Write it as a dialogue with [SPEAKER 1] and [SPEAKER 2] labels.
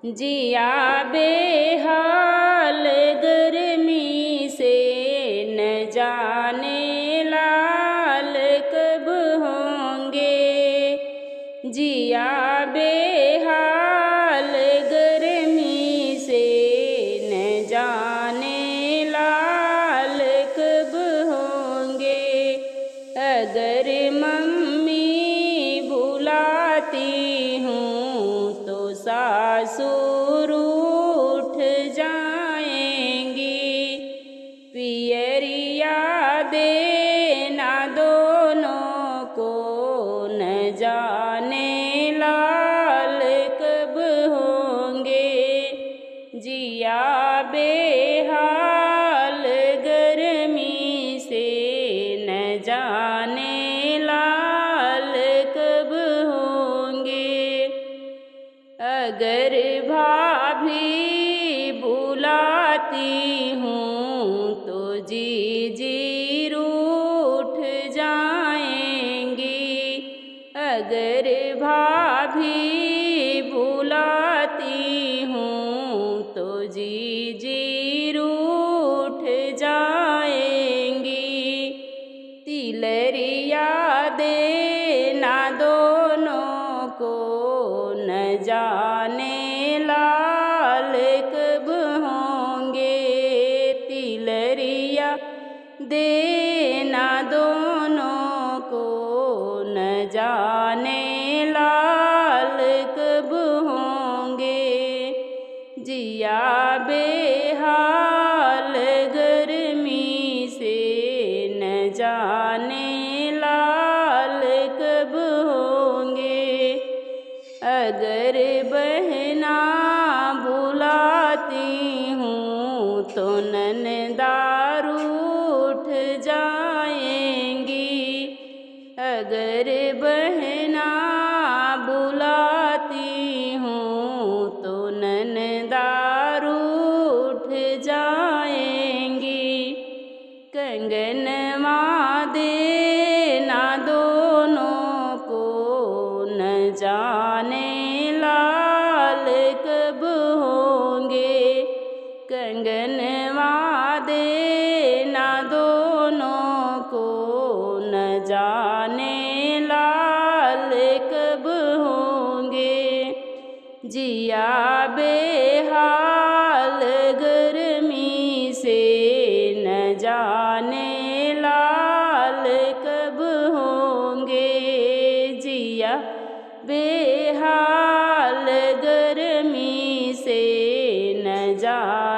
[SPEAKER 1] जिया बेहाल गर्मी से न जाने लाल कब होंगे। जिया बेहाल गर्मी से न जाने लाल कब होंगे। अगर मम्मी बुलाती हूँ तो सासुर उठ जाएंगी। पियरिया देना दोनों को न जाने लाल कब होंगे। जिया बेहाल गर्मी से न जाने लाल कब होंगे। अगर भाभी बुलाती हूँ तो जी रूठ जाएंगी। अगर भाभी बुलाती हूँ तो जी रूठ जाएंगी। तिलरिया देना दोनों को न जाने लाल कब होंगे। तिलरिया देना दोनों को न जाने लाल कब होंगे। जिया बेहाल गर्मी से न जाने लाल कब होंगे। अगर बहना बुलाती हूँ तो ननदार उठ जाएंगी। अगर बहना बुलाती हूँ तो ननदार उठ जाएंगी। कंगनवा देना दोनों को न जाने लाल कब होंगे। कंगनवा देना दोनों को न जाने लाल कब होंगे। जिया बेहाल गर्मी से न जाने लाल कब होंगे। जिया बेहाल गर्मी से न जाने